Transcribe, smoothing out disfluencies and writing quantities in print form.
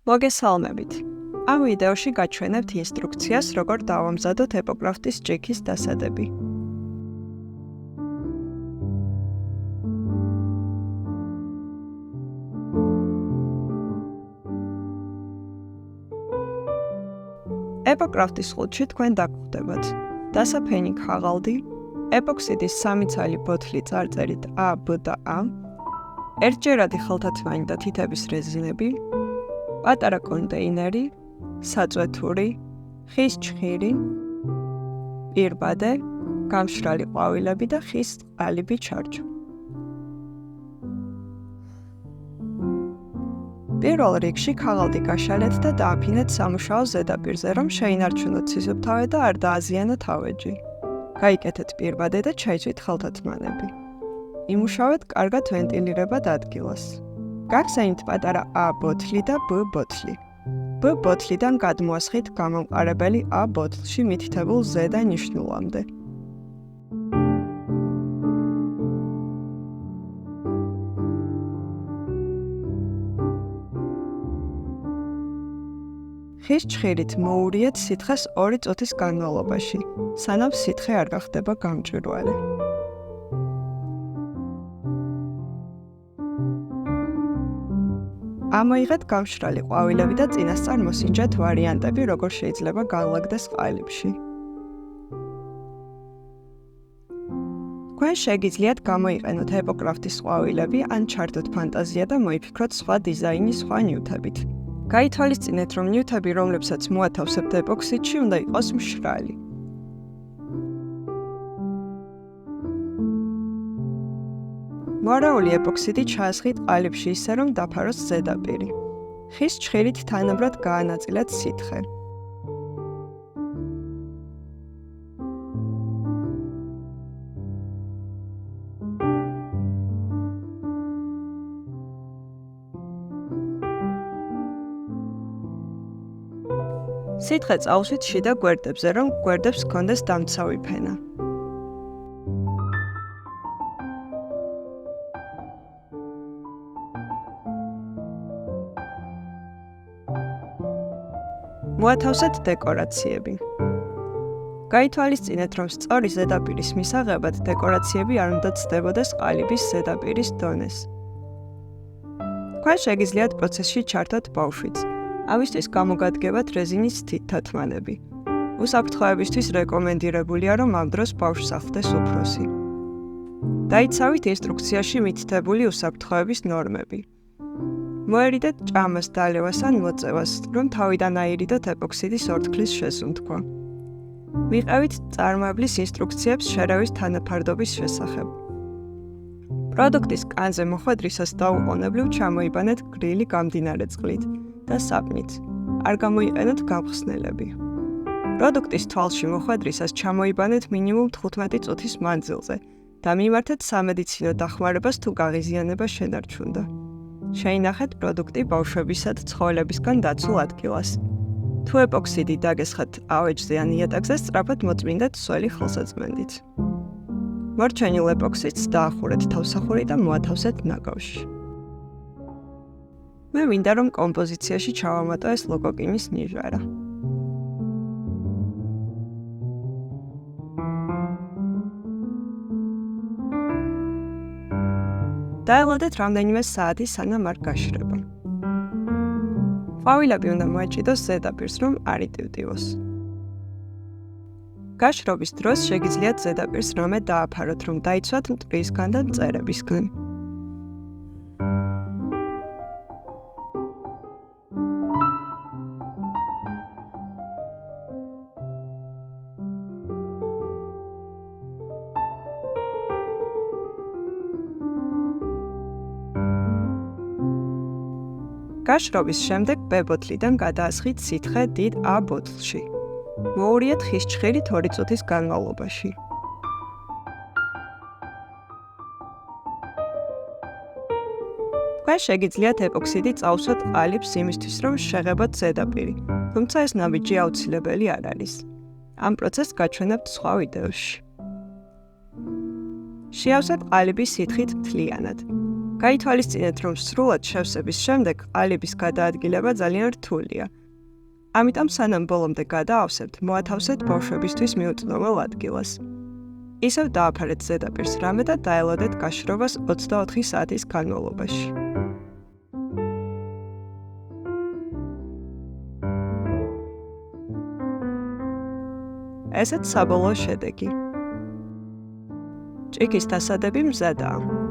მოგესალმებით. ამ ვიდეოში გაჩვენებთ ინსტრუქციას, როგორ დავამზადოთ ეპოკრაფტის ჭიქის დასადები. ეპოკრაფტის ხუთში თქვენ დაგხვდებათ. დასაფენი ქაღალდი, ეპოქსიდის 3 ცალი ბოთლი წარწერით A, B და A, ერთჯერადი ხელთათმანი და თითების რეზინები, პატარა კონტეინერი, საწვეთური, ხის ჭხირი, პირბადე, გამშრალი ყვავილები და ხის ყალიბი ჩარჩო. პირველ რიგში ქაღალდი გაშალეთ და დააფინეთ სამუშაო ზედაპირზე, რომ შეინარჩუნოთ სისუფთავე და არ დააზიანოთ ავეჯი. გაიკეთეთ პირბადე და ჩაიცვით ხელთათმანები. იმუშავეთ კარგად ვენტილირებად ადგილას. გახსენით პატარა A ბოთლი და B ბოთლი. B ბოთლიდან გადმოასხით გამომყარებელი A ბოთლში მითითებულ ზედა ნიშნულამდე. ხის ჭხირით მოურიეთ სითხეს 2 წუთის განმავლობაში, სანამ სითხე არ გახდება გამჭვირვალე. ამოიღეთ გამშრალი ყვავილები და წინასწარ მოსინჯეთ ვარიანტები, როგორ შეიძლება განლაგდეს ყალიბში. თქვენ შეგიძლიათ გამოიყენოთ ეპოკრაფტის ყვავილები, ან ჩართოთ ფანტაზია და მოიფიქროთ სხვა დიზაინის სხვა ნივთებით. გაითვალისწინეთ, რომ ნივთები, რომლებსაც მოათავსებთ ეპოქსიდში, უნდა იყოს მშრალი. მოარეული ეპოქსიდი ჩაასხით ყალიბში ისე, რომ დაფაროს ზედაპირი. ხის ჭხირით თანაბრად გაანაწილეთ სითხე. სითხე წავსვით შიდა გვერდებზე, რომ გვერდებს ჰქონდეს დამცავი ფენა. მოათავსეთ დეკორაციები. გაითვალისწინეთ, რომ სწორი ზედაპირის მისაღებად დეკორაციები არ უნდა ცდებოდეს ყალიბის ზედაპირის დონეს. თქვენ შეგიძლიათ პროცესში ჩართოთ ბავშვიც. ამისთვის გამოგადგებათ რეზინის თითათმანები. უსაფრთხოებისთვის რეკომენდირებულია, რომ ამ დროს ბავშვს ახლდეს უფროსი. დაიცავით ინსტრუქციაში მითითებული უსაფრთხოების ნორმები. მოერიდეთ ჭამას დალევას ან მოწევას, რომ თავიდან აირიდოთ ეპოქსიდის ორთქლის შესუნთქვა. მიყევით წარმოებლის ინსტრუქციებს შერევის თანაფარდობის შესახებ. პროდუქტის კანზე მოხვედრისას დაუყოვნებლივ ჩამოიბანეთ გრილი გამდინარე წყლით და საპნით. არ გამოიყენოთ გამხსნელები. პროდუქტის თვალში მოხვედრისას ჩამოიბანეთ მინიმუმ 15 წუთის მანძილზე და მიმართეთ სამედიცინო დახმარებას თუ გაღიზიანება შენარჩუნდა. შეინახეთ პროდუქტი ბავშვებისა და ცხოველებისგან დაცულ ადგილას. თუ ეპოქსიდი დაგესხათ ავეჯზე ან იატაკზე, სწრაფად მოწმინდეთ სველი ხელსაწმენდით. მორჩენილ ეპოქსიდს დაახურეთ თავსახური და მოათავსეთ ნაკრებში. მე მინდა, რომ კომპოზიციაში ჩავამატო ეს ლოკოკინის ნიჟარა. დაელოდეთ რამდენიმე საათი, სანამ არ გაშრება. ყვავილები უნდა მოაჭიდოს ზედაპირს, რომ არ იტივტივოს. გაშრობის დროს შეგიძლიათ ზედაპირს რომე დააფაროთ, რომ დაიცვათ მტვრისგან და მწერებისგან. გაშრობის შემდეგ B ბოთლიდან გადაასხით სითხე დიდ A ბოთლში. მოურიეთ ხის ჭხირით 2 წუთის განმავლობაში. თქვენ შეგიძლიათ ეპოქსიდი წავსვათ ყალიბს იმისთვის, რომ შეღებოთ ზედაპირი, თუმცა ეს ნაბიჯი აუცილებელი არ არის. ამ პროცესს გაჩვენებთ სხვა ვიდეოში. შეავსეთ ყალიბი სითხით მთლიანად. გაითვალისწინეთ, რომ სრულად შევსების შემდეგ ყალიბის გადაადგილება ძალიან რთულია. ამიტომ სანამ ბოლომდე გადაავსებთ, მოათავსეთ ბავშვებისთვის მიუწვდომელ ადგილას. ისევ დააფარეთ ზედაპირს რამე და დაელოდეთ გაშრობას 24 საათის განმავლობაში. ესეც საბოლოო შედეგი. ჭიქის დასადები მზადაა.